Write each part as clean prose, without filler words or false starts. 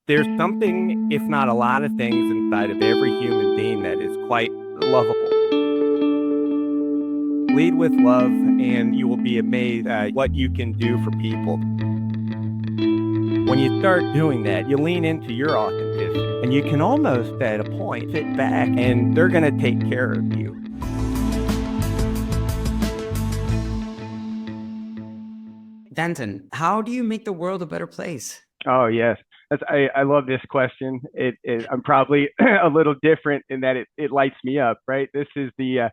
There's something, if not a lot of things, inside of every human being that is quite lovable. Lead with love, and you will be amazed at what you can do for people. When you start doing that, you lean into your authenticity, and you can almost, at a point, sit back and they're going to take care of you. Danton, how do you make the world a better place? Oh, yes. I love this question. I'm probably a little different in that it lights me up, right? This is the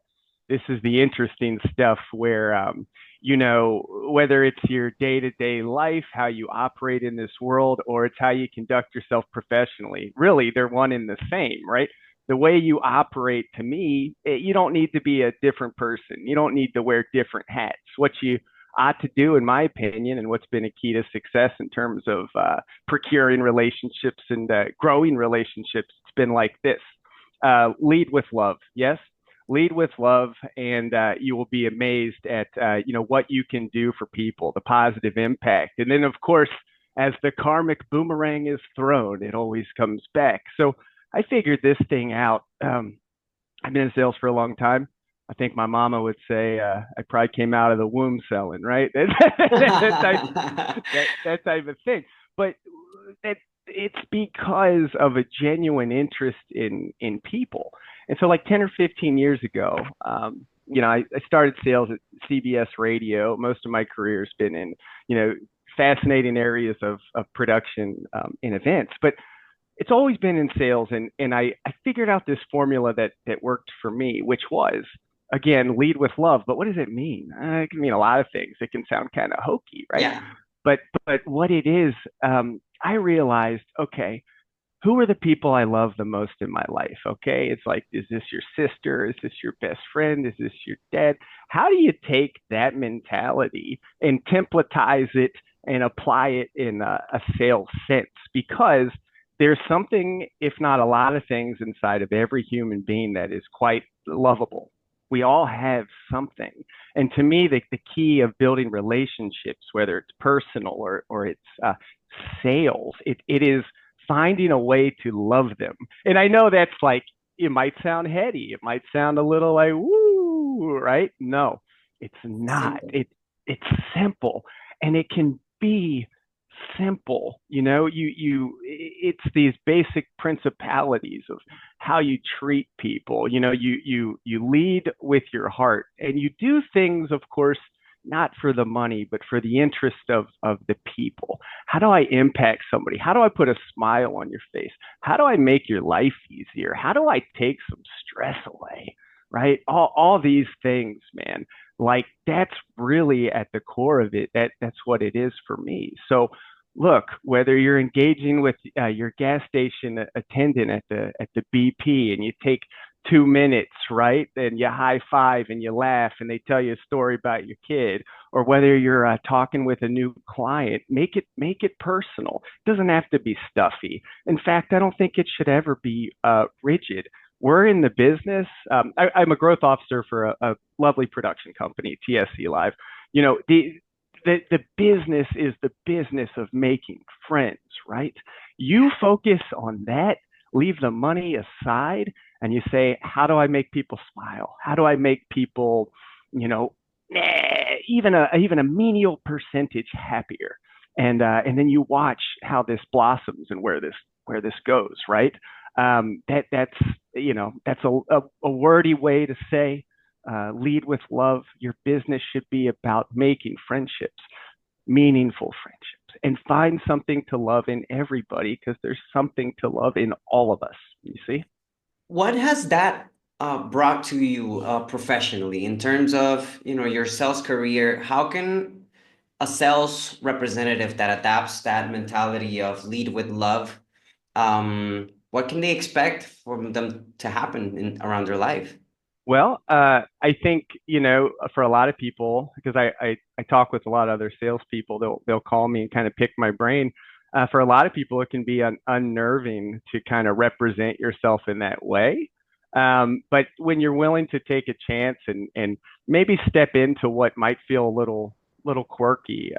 interesting stuff where whether it's your day-to-day life, how you operate in this world, or it's how you conduct yourself professionally. Really, they're one and the same, right? The way you operate, to me, you don't need to be a different person. You don't need to wear different hats. What you ought to do, in my opinion, and what's been a key to success in terms of procuring relationships and growing relationships, it's been like this: lead with love. Yes, lead with love, and you will be amazed at what you can do for people, the positive impact. And then, of course, as the karmic boomerang is thrown, it always comes back. So I figured this thing out. I've been in sales for a long time. I think my mama would say I probably came out of the womb selling, right? That type of thing. But it's because of a genuine interest in people. And so, like 10 or 15 years ago, I started sales at CBS Radio. Most of my career has been in, fascinating areas of production in events. But it's always been in sales, and I figured out this formula that worked for me, which was, again, lead with love. But what does it mean? It can mean a lot of things. It can sound kind of hokey, right? Yeah. But what it is, I realized, okay, who are the people I love the most in my life? Okay, it's like, is this your sister? Is this your best friend? Is this your dad? How do you take that mentality and templatize it and apply it in a sales sense? Because there's something, if not a lot of things, inside of every human being that is quite lovable. We all have something. And to me, the key of building relationships, whether it's personal or it's sales, it is finding a way to love them. And I know that's like, it might sound heady. It might sound a little like, woo, right? No, it's not. Simple. It's simple, and it can be simple. It's these basic principalities of how you treat people. You lead with your heart, and you do things, of course, not for the money, but for the interest of the people. How do I impact somebody? How do I put a smile on your face? How do I make your life easier? How do I take some stress away? Right? All these things, man. Like, that's really at the core of it. That's what it is for me. So look, whether you're engaging with your gas station attendant at the BP, and you take 2 minutes, right? And you high five and you laugh and they tell you a story about your kid, or whether you're talking with a new client, make it personal. It doesn't have to be stuffy. In fact, I don't think it should ever be rigid. We're in the business. I'm a growth officer for a lovely production company, TSC Live. The business is the business of making friends, right? You focus on that, leave the money aside, and you say, how do I make people smile? How do I make people, even a menial percentage happier? And then you watch how this blossoms and where this goes, right? That's a wordy way to say, lead with love. Your business should be about making friendships, meaningful friendships, and find something to love in everybody, because there's something to love in all of us. You see? What has that brought to you professionally in terms of, your sales career? How can a sales representative that adapts that mentality of lead with love, what can they expect from them to happen around their life? Well, I think, for a lot of people, because I talk with a lot of other salespeople, they'll call me and kind of pick my brain. For a lot of people, it can be unnerving to kind of represent yourself in that way. But when you're willing to take a chance and maybe step into what might feel a little quirky,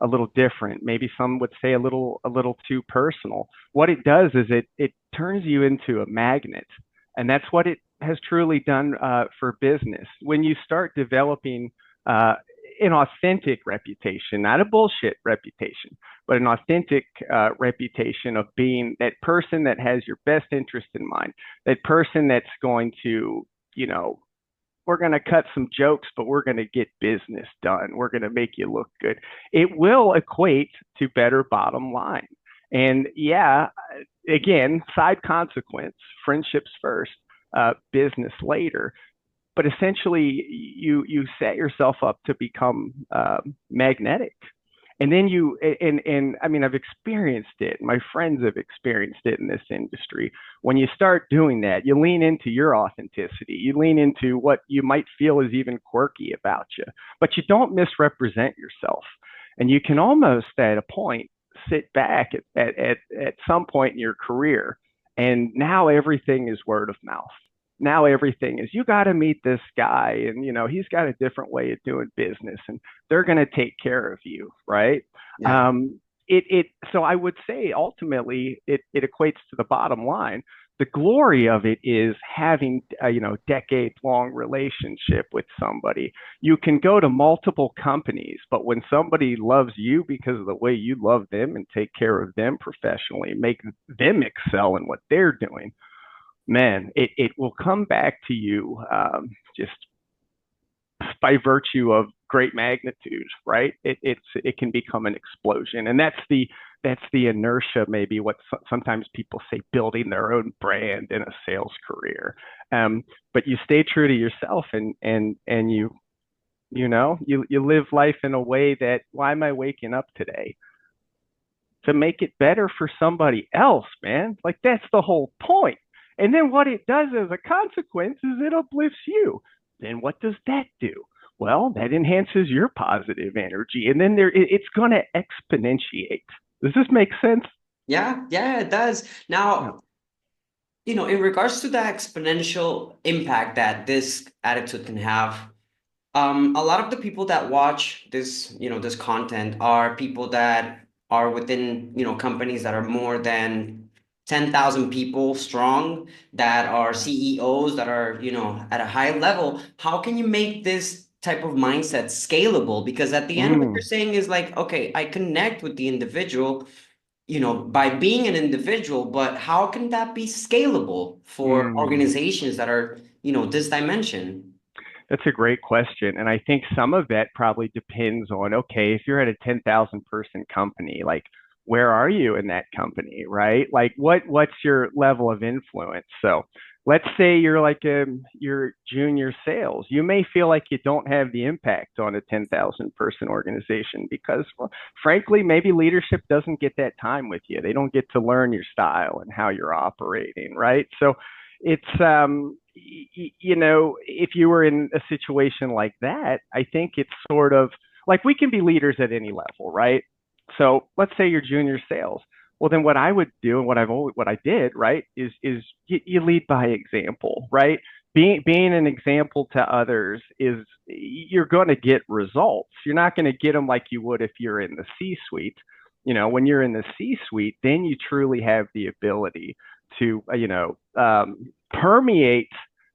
a little different. Maybe some would say a little too personal. What it does is it turns you into a magnet, and that's what it has truly done for business. When you start developing uh, an authentic reputation, not a bullshit reputation, but an authentic reputation of being that person that has your best interest in mind, that person that's going to, you know, we're going to cut some jokes, but we're going to get business done. We're going to make you look good. It will equate to better bottom line. And yeah, again, side consequence, friendships first, business later. But essentially, you set yourself up to become magnetic, and then and I mean, I've experienced it. My friends have experienced it in this industry. When you start doing that, you lean into your authenticity. You lean into what you might feel is even quirky about you, but you don't misrepresent yourself. And you can almost, at a point, sit back at some point in your career, and now everything is word of mouth. Now everything is, you got to meet this guy, and he's got a different way of doing business, and they're going to take care of you, right? Yeah. So I would say ultimately it equates to the bottom line. The glory of it is having a decade long relationship with somebody. You can go to multiple companies, but when somebody loves you because of the way you love them and take care of them professionally, make them excel in what they're doing, man, it will come back to you, just by virtue of great magnitude, right? It can become an explosion, and that's the inertia. Maybe what sometimes people say, building their own brand in a sales career. But you stay true to yourself, and you live life in a way that, why am I waking up today? To make it better for somebody else, man. Like, that's the whole point. And then what it does as a consequence is it uplifts you. Then what does that do? Well, that enhances your positive energy, and then it's going to exponentiate. Does this make sense? Yeah, yeah, it does. Yeah. Now, in regards to the exponential impact that this attitude can have, a lot of the people that watch this content are people that are within, companies that are more than 10,000 people strong, that are CEOs, that are, at a high level. How can you make this type of mindset scalable? Because at the end, what you're Mm, saying is like, okay, I connect with the individual, by being an individual, but how can that be scalable for mm. organizations that are, this dimension? That's a great question. And I think some of that probably depends on, okay, if you're at a 10,000 person company, like, where are you in that company, right? Like, what's your level of influence? So let's say you're like your junior sales. You may feel like you don't have the impact on a 10,000 person organization because, well, frankly, maybe leadership doesn't get that time with you. They don't get to learn your style and how you're operating, right? So it's if you were in a situation like that, I think it's sort of like, we can be leaders at any level, right? So let's say you're junior sales. Well, then what I would do, and what I did, right, is you lead by example, right? Being an example to others is, you're going to get results. You're not going to get them like you would if you're in the C-suite. When you're in the C-suite, then you truly have the ability to permeate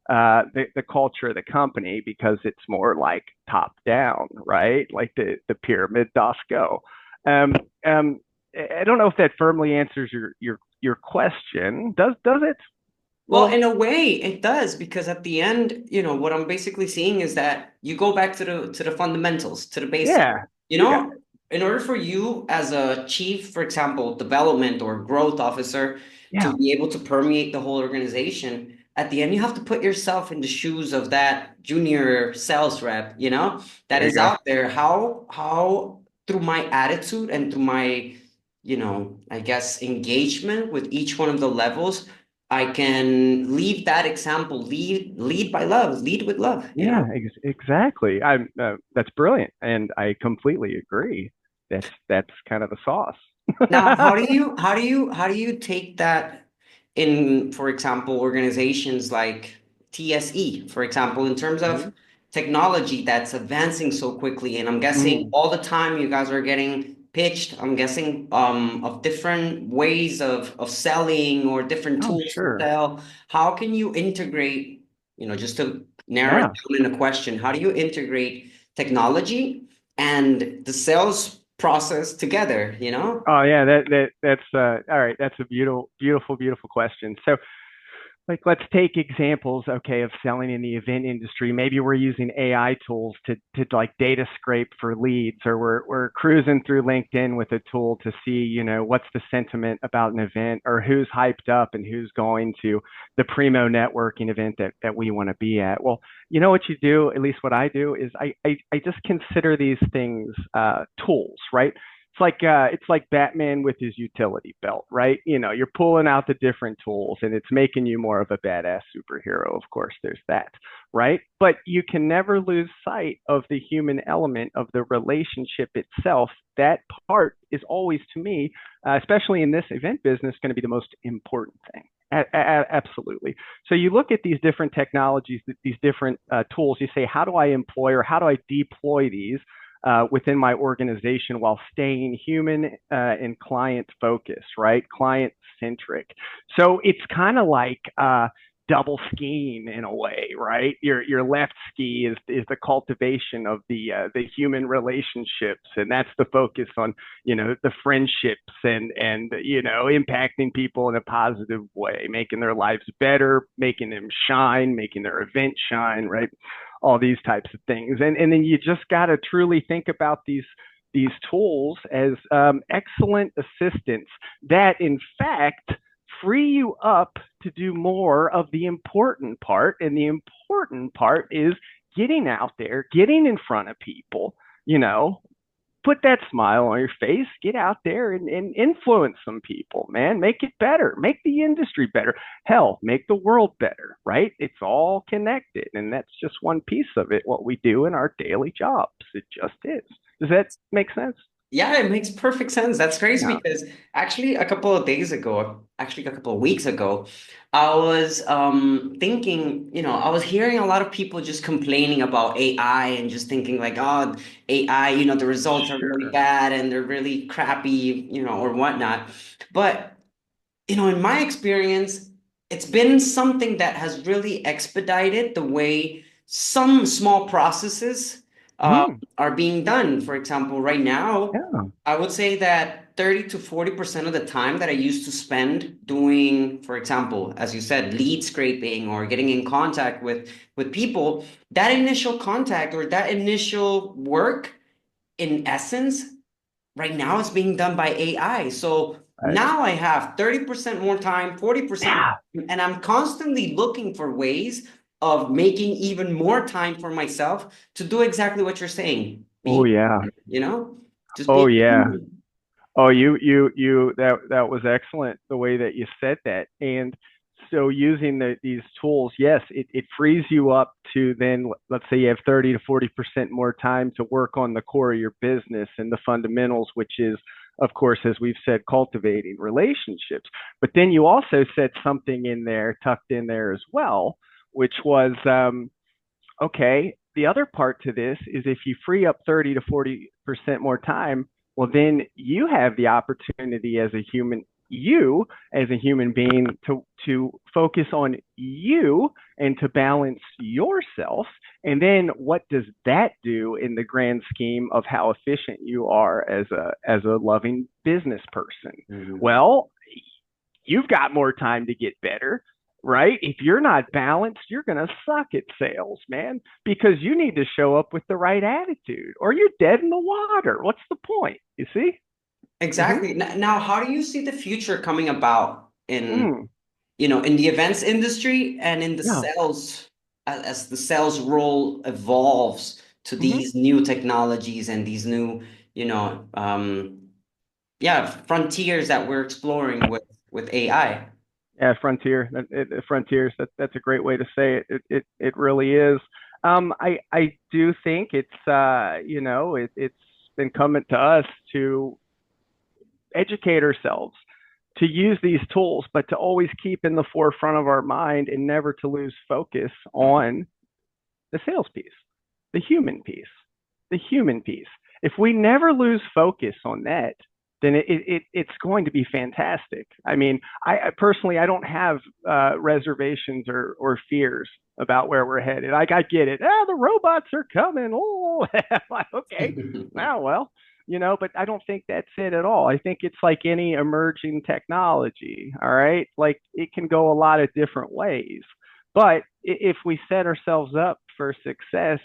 the culture of the company, because it's more like top down, right? Like the pyramid does go. Um, um, I don't know if that firmly answers your question. Does it? Well, Well, in a way, it does, because at the end, what I'm basically seeing is that you go back to the fundamentals, to the basics. yeah, You you got know, in order for you as a chief, for example, development or growth officer, to yeah. be able to permeate the whole organization, at the end, you have to put yourself in the shoes of that junior sales rep, that There you is go. out there. How through my attitude and through my, I guess, engagement with each one of the levels, I can leave that example, lead by love, lead with love. Yeah, exactly. That's brilliant, and I completely agree. That's kind of the sauce. Now, how do you take that in, for example, organizations like TSE, for example, in terms of, Mhm. technology that's advancing so quickly. And I'm guessing Mm. all the time you guys are getting pitched, I'm guessing, of different ways of selling or different Oh, tools to sure. sell. How can you integrate, just to narrow it Yeah. down in a question, how do you integrate technology and the sales process together, you know? Oh, yeah. That's all right. That's a beautiful question. So, like, let's take examples, okay, of selling in the event industry. Maybe we're using AI tools to like data scrape for leads, or we're cruising through LinkedIn with a tool to see, what's the sentiment about an event, or who's hyped up and who's going to the primo networking event that we want to be at. Well, you know what you do, at least what I do, is I just consider these things tools, right? It's like Batman with his utility belt, right? You're pulling out the different tools and it's making you more of a badass superhero. Of course, there's that, right? But you can never lose sight of the human element of the relationship itself. That part is always, to me, especially in this event business, going to be the most important thing. Absolutely. So you look at these different technologies, these different tools. You say, how do I employ or how do I deploy these within my organization while staying human and client focused, right? Client centric. So it's kind of like double skiing in a way, right? Your left ski is the cultivation of the human relationships, and that's the focus on the friendships and impacting people in a positive way, making their lives better, making them shine, making their event shine, right? All these types of things. And then you just got to truly think about these tools as excellent assistants that, in fact, free you up to do more of the important part. And the important part is getting out there, getting in front of people, you know, put that smile on your face, get out there and influence some people, man. Make it better, make the industry better. Hell, make the world better, right? It's all connected. And that's just one piece of it, what we do in our daily jobs. It just is. Does that make sense? Yeah, it makes perfect sense. That's crazy Yeah. because actually a couple of days ago, actually a couple of weeks ago, I was thinking, I was hearing a lot of people just complaining about AI and just thinking like, oh, AI, the results are really Sure. bad and they're really crappy, or whatnot. But in my experience, it's been something that has really expedited the way some small processes Mm, are being done. For example, right now, yeah. I would say that 30 to 40% of the time that I used to spend doing, for example, as you said, lead scraping or getting in contact with people, that initial contact or that initial work, in essence, right now it's being done by AI. So Right. now I have 30% more time, 40% more Yeah. time, and I'm constantly looking for ways of making even more time for myself to do exactly what you're saying. Oh Being, yeah. just Oh being yeah. human. Oh, you that was excellent the way that you said that. And so using these tools, yes, it frees you up to then, let's say you have 30 to 40% more time to work on the core of your business and the fundamentals, which is, of course, as we've said, cultivating relationships. But then you also said something in there, tucked in there as well, which was okay, the other part to this is if you free up 30 to 40% more time, well, then you have the opportunity as a human being to focus on you and to balance yourself. And then what does that do in the grand scheme of how efficient you are as a loving business person? Mhm. Well, you've got more time to get better, right? If you're not balanced, you're going to suck at sales, man, because you need to show up with the right attitude or you're dead in the water. What's the point? You see? Mm-hmm. Exactly. Now, how do you see the future coming about in, Mm, in the events industry and in the yeah. sales, as the sales role evolves to Mm-hmm. these new technologies and these new, yeah, frontiers that we're exploring with AI. Yeah, frontier. Frontiers. That's a great way to say it. It really is. I do think it's incumbent to us to educate ourselves, to use these tools, but to always keep in the forefront of our mind and never to lose focus on the sales piece. the human piece, the human piece. If we never lose focus on that, then it's going to be fantastic. I mean, I personally, I don't have reservations or fears about where we're headed. Like, I get it. Ah, the robots are coming. Oh, like, okay. Now, well, but I don't think that's it at all. I think it's like any emerging technology. All right. Like, it can go a lot of different ways. But if we set ourselves up for success,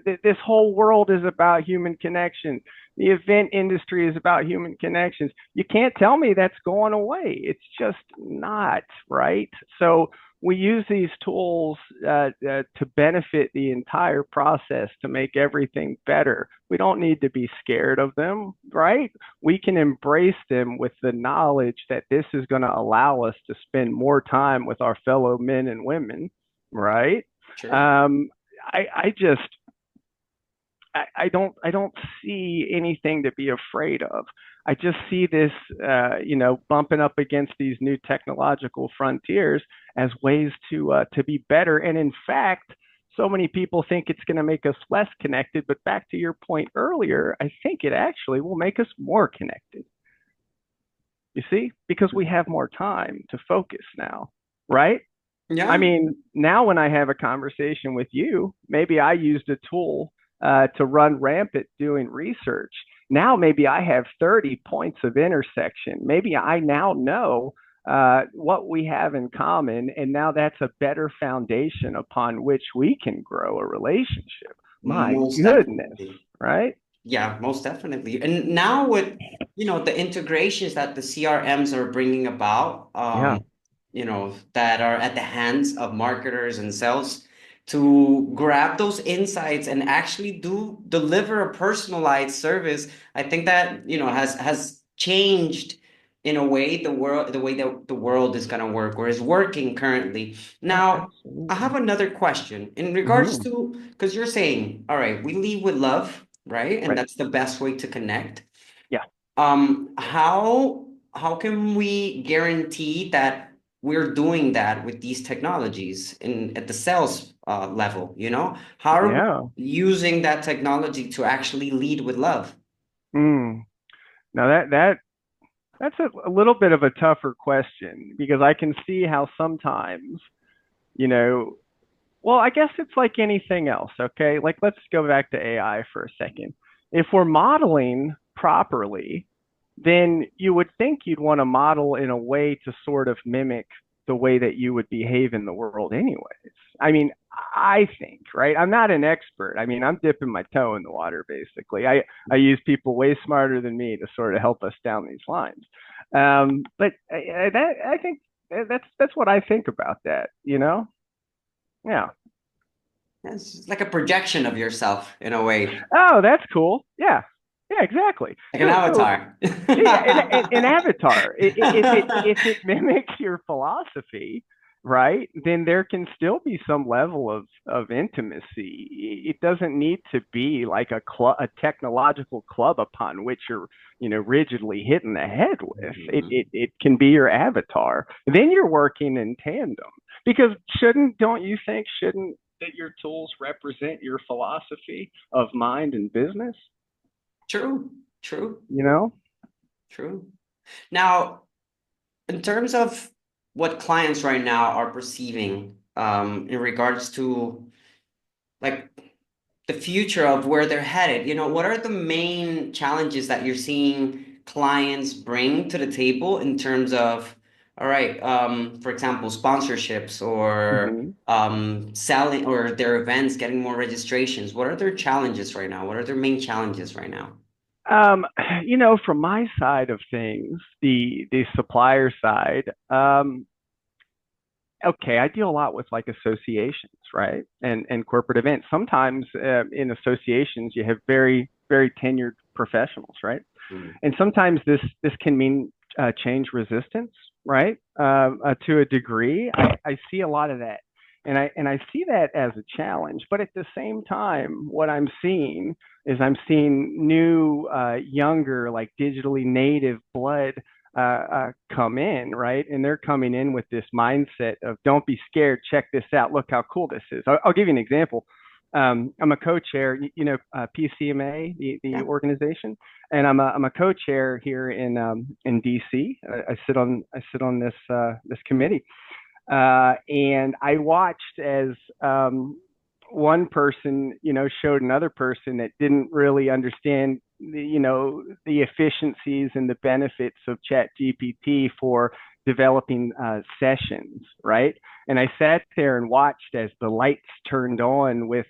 this whole world is about human connection. The event industry is about human connections. You can't tell me that's going away. It's just not, right? So we use these tools to benefit the entire process, to make everything better. We don't need to be scared of them, right? We can embrace them with the knowledge that this is going to allow us to spend more time with our fellow men and women, right? Sure. Um, I just I don't see anything to be afraid of. I just see this, bumping up against these new technological frontiers as ways to be better. And in fact, so many people think it's going to make us less connected. But back to your point earlier, I think it actually will make us more connected. You see, because we have more time to focus now, right? I Yeah. mean, now when I have a conversation with you, maybe I used a tool to run rampant doing research. Now maybe I have 30 points of intersection. Maybe I now know what we have in common, and now that's a better foundation upon which we can grow a relationship. My Most goodness, definitely. right? Yeah, most definitely. And now with, the integrations that the CRMs are bringing about, Yeah, that are at the hands of marketers and sales to grab those insights and actually do deliver a personalized service, I think that, has changed in a way the way that the world is going to work or is working currently. Now, I have absolutely. another question in regards Hmm. to, because you're saying, all right, we lead with love, right? And Right. that's the best way to connect. Yeah. How can we guarantee that we're doing that with these technologies in at the sales level, How are we Yeah. using that technology to actually lead with love? Mm. Now that's a little bit of a tougher question because I can see how sometimes, you know, well, I guess it's like anything else, okay? Like, let's go back to AI for a second. If we're modeling properly, then you would think you'd want to model in a way to sort of mimic the way that you would behave in the world, anyways. I mean, I think, right? I'm not an expert. I mean, I'm dipping my toe in the water, basically. I use people way smarter than me to sort of help us down these lines. But I think that's what I think about that, you know? Yeah. It's like a projection of yourself in a way, Oh, that's cool. Yeah. Yeah, exactly. like an So avatar. yeah, an avatar. If it mimics your philosophy, right, then there can still be some level of intimacy. It doesn't need to be like a technological club upon which you're rigidly hitting the head with. Mhm. It can be your avatar. Then you're working in tandem because shouldn't that your tools represent your philosophy of mind and business? True, true, You know. true. Now, in terms of what clients right now are perceiving, in regards to like the future of where they're headed, what are the main challenges that you're seeing clients bring to the table in terms of, all right, for example, sponsorships or Mhm. selling or their events getting more registrations? What are their challenges right now? What are their main challenges right now? Um, from my side of things, the supplier side, okay, I deal a lot with like associations, right, and corporate events. Sometimes in associations, you have very very tenured professionals, right, Mm. and sometimes this can mean change resistance, right, to a degree. I see a lot of that, and I see that as a challenge. But at the same time, what I'm seeing is I'm seeing new, younger, like digitally native blood come in, right? And they're coming in with this mindset of don't be scared, check this out, look how cool this is. I'll give you an example. I'm a co-chair, PCMA, the Yeah. organization, and I'm a co-chair here in DC. I sit on this committee, and I watched as one person, showed another person that didn't really understand the efficiencies and the benefits of Chat GPT for developing sessions, right? And I sat there and watched as the lights turned on with,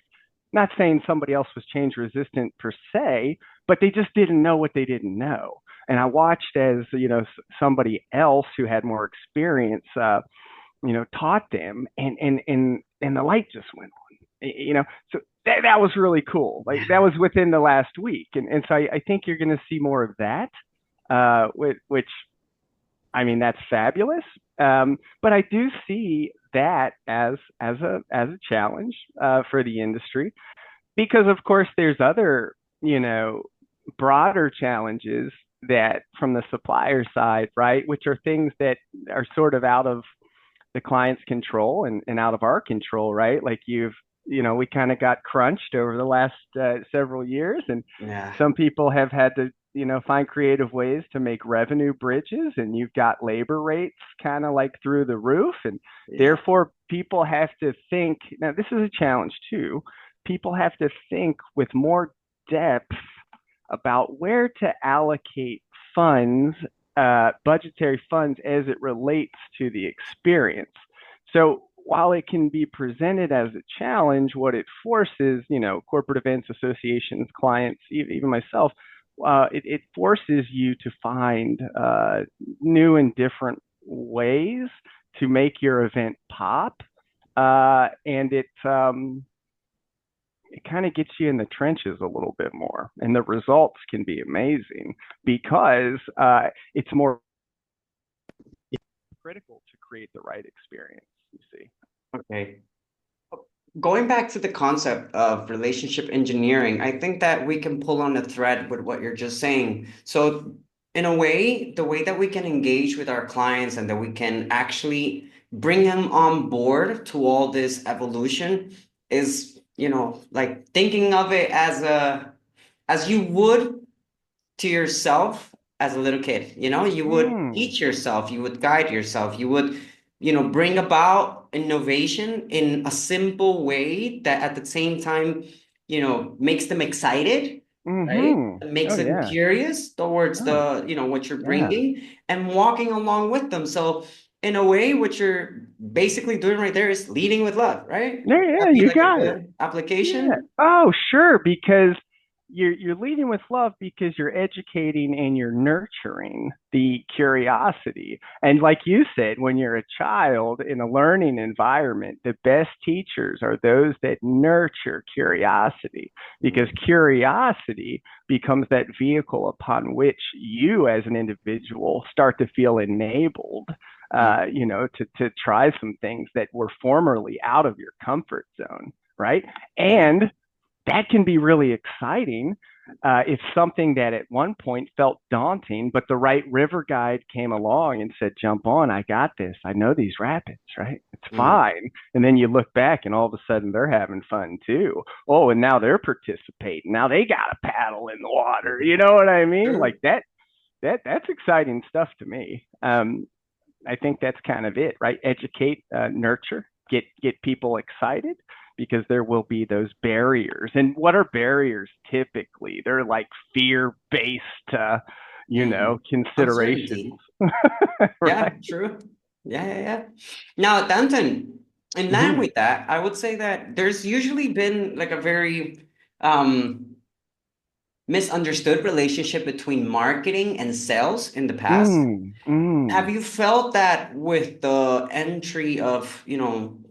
not saying somebody else was change resistant per se, but they just didn't know what they didn't know. And I watched as somebody else who had more experience, taught them, and the light just went on. So that was really cool. Like that was within the last week, and so I think you're going to see more of that, which I mean that's fabulous. But I do see that as a challenge for the industry because of course there's other broader challenges that from the supplier side, right, which are things that are sort of out of the client's control and out of our control, right? Like we kind of got crunched over the last several years, and Yeah. some people have had to, find creative ways to make revenue bridges, and you've got labor rates kind of like through the roof, and Yeah. therefore people have to think. Now, this is a challenge too. People have to think with more depth about where to allocate funds, budgetary funds, as it relates to the experience. So while it can be presented as a challenge, what it forces, corporate events, associations, clients, even myself, it forces you to find new and different ways to make your event pop. And it kind of gets you in the trenches a little bit more, and the results can be amazing because it's more critical to create the right experience. You see. Okay. Going back to the concept of relationship engineering, I think that we can pull on a thread with what you're just saying. So, in a way, the way that we can engage with our clients and that we can actually bring them on board to all this evolution is, like thinking of it as you would to yourself as a little kid. You would Mm, teach yourself, you would guide yourself, you would, bring about innovation in a simple way that at the same time, makes them excited, right? mm-hmm. Makes Oh them yeah. curious towards Oh what you're yeah. bringing and walking along with them. So in a way, what you're basically doing right there is leading with love, right? Yeah, Would that yeah, be you like a got it. good Yeah. application? Oh, sure, because you're leading with love because you're educating and you're nurturing the curiosity. And like you said, when you're a child in a learning environment, the best teachers are those that nurture curiosity because Mhm. curiosity becomes that vehicle upon which you as an individual start to feel enabled. To try some things that were formerly out of your comfort zone, right? Yeah. And that can be really exciting if something that at one point felt daunting, but the right river guide came along and said, jump on, I got this. I know these rapids, right? It's Mm. fine. And then you look back and all of a sudden they're having fun too. Oh, and now they're participating. Now they got a paddle in the water. You know what I mean? Like True. that's exciting stuff to me. I think that's kind of it, right? Educate, nurture, get people excited because there will be those barriers. And what are barriers typically? They're like fear-based, considerations, Uncertainty. Yeah, right? true. Yeah, yeah, yeah. Now, Danton, in line Mm-hmm. with that, I would say that there's usually been like a very um misunderstood relationship between marketing and sales in the past. Mm, mm. Have you felt that with the entry of,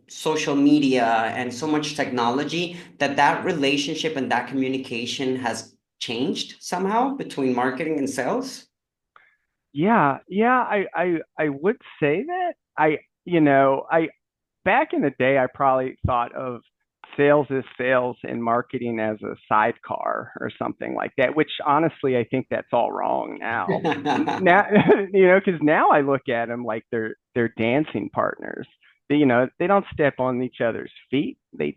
social media and so much technology, that relationship and that communication has changed somehow between marketing and sales? Yeah, yeah, I would say that. I back in the day, I probably thought of sales as sales and marketing as a sidecar or something like that, which honestly, I think that's all wrong now. Now, because now I look at them like they're dancing partners. they don't step on each other's feet. They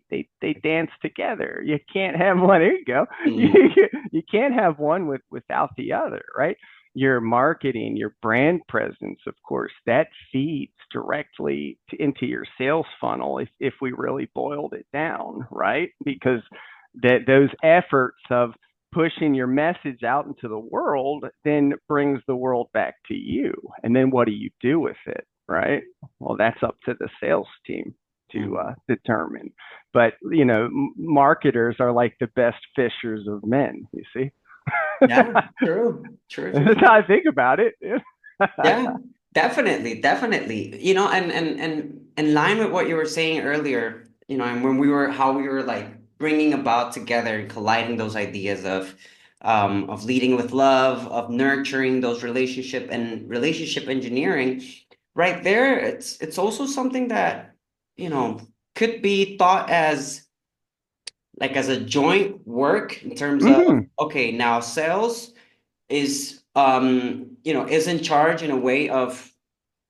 dance together. You can't have one. There you go. Mm, You can't have one without the other, right? Your marketing, your brand presence, of course, that feeds directly into your sales funnel if we really boiled it down, right? Because those efforts of pushing your message out into the world then brings the world back to you. And then what do you do with it, right? Well, that's up to the sales team to mm. determine. But, marketers are like the best fishers of men, you see? Yeah, true, true, true, That's how true. I think about it. Yeah, definitely, definitely. And in line with what you were saying earlier, and when how we were like bringing about together and colliding those ideas of leading with love, of nurturing those relationship engineering, right there, it's also something that, you know, could be thought as like as a joint work in terms of, Mm-hmm. okay, now sales is in charge in a way of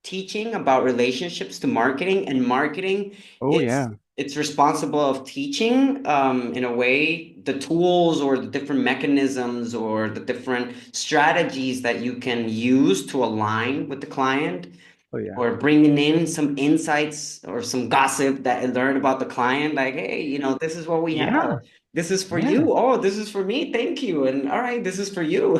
teaching about relationships to marketing, and marketing Oh, it's yeah. it's responsible of teaching in a way the tools or the different mechanisms or the different strategies that you can use to align with the client, Oh, yeah. or bringing in some insights or some gossip that I learned about the client, like, hey, this is what we have. Yeah. This is for Yeah. you. Oh, this is for me. Thank you. And all right, this is for you.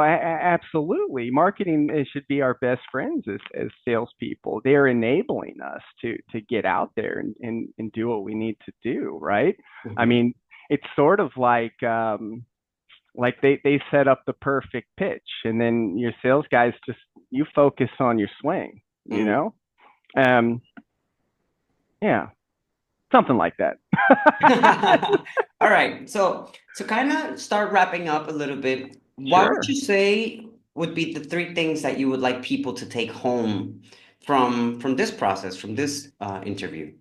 Absolutely. Marketing should be our best friends as salespeople. They're enabling us to get out there and do what we need to do, right? I Mhm. mean, it's sort of like they set up the perfect pitch, and then your sales guys just you focus on your swing, you Mm. know? Um, yeah, something like that. All right. So kind of start wrapping up a little bit. What would you Sure. say would be the three things that you would like people to take home from this process, from this interview?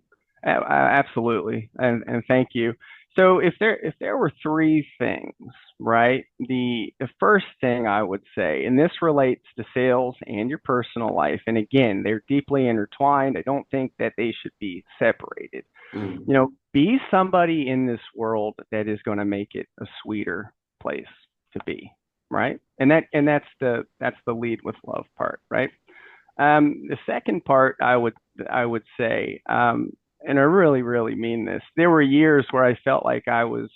Absolutely, and thank you. So if there were three things, right? The first thing I would say, and this relates to sales and your personal life, and again, they're deeply intertwined. I don't think that they should be separated. Mm. Be somebody in this world that is going to make it a sweeter place to be, right? And that's the lead with love part, right? The second part, I would say, and I really really mean this. There were years where I felt like I was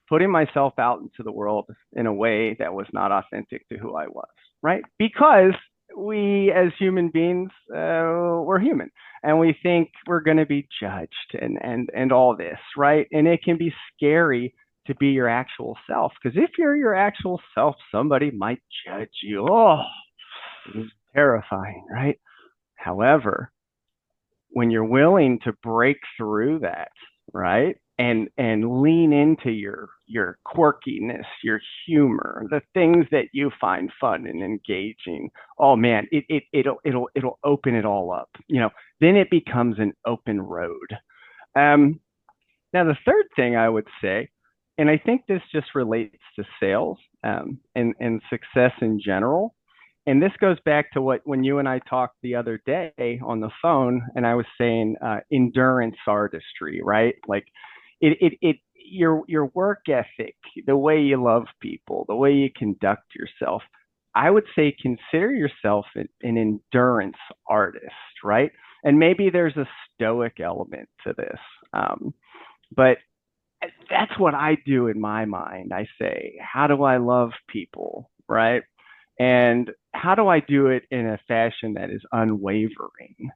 putting myself out into the world in a way that was not authentic to who I was, right? Because we as human beings, we're human, and we think we're going to be judged and all this, right? And it can be scary to be your actual self, because if you're your actual self, somebody might judge you. Oh, terrifying, right? However, when you're willing to break through that, right? And lean into your quirkiness, your humor, the things that you find fun and engaging. Oh man, it'll open it all up. Then it becomes an open road. Um, Now the third thing I would say, and I think this just relates to sales, and success in general, and this goes back to what when you and I talked the other day on the phone, and I was saying endurance artistry, right? Like your work ethic, the way you love people, the way you conduct yourself. I would say consider yourself an endurance artist, right? And maybe there's a stoic element to this, but that's what I do in my mind. I say, how do I love people, right? And how do I do it in a fashion that is unwavering?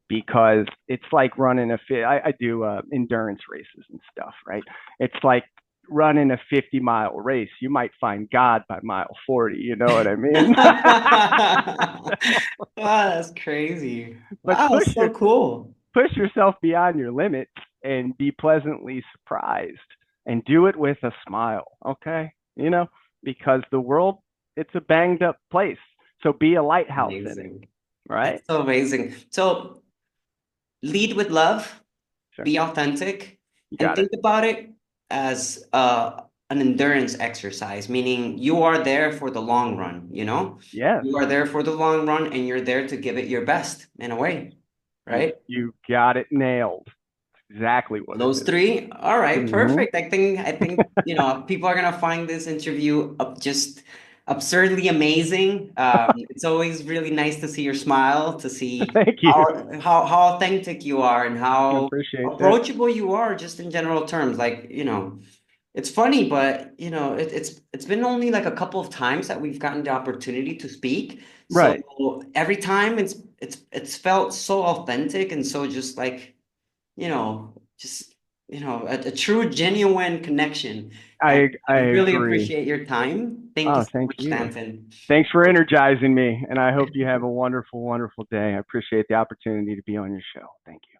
Because it's like running I do endurance races and stuff, right? It's like running a 50-mile race. You might find God by mile 40. You know what I mean? Wow, that's crazy. But Wow, so cool. push yourself beyond your limits and be pleasantly surprised, and do it with a smile, okay? Because the world, it's a banged up place. So be a lighthouse in it, Amazing. That's right? so amazing. So lead with love, Sure. be authentic, You and got think it. about it as an endurance exercise, meaning you are there for the long run, you know? Yes. You are there for the long run and you're there to give it your best in a way. right? You got it nailed. Exactly what it Those is. three? All right, Mm-hmm. perfect. I think, people are gonna find this interview just absurdly amazing. It's always really nice to see your smile, to see Thank you. how authentic you are and I how appreciate that. approachable you are just in general terms. Like, it's funny, but it's been only like a couple of times that we've gotten the opportunity to speak. So Right. every time it's felt so authentic and so just like just a true genuine connection. And I I really agree. appreciate your time. Thank you Oh, so thank much, you. Danton. Thanks for energizing me, and I hope you have a wonderful, wonderful day. I appreciate the opportunity to be on your show. Thank you.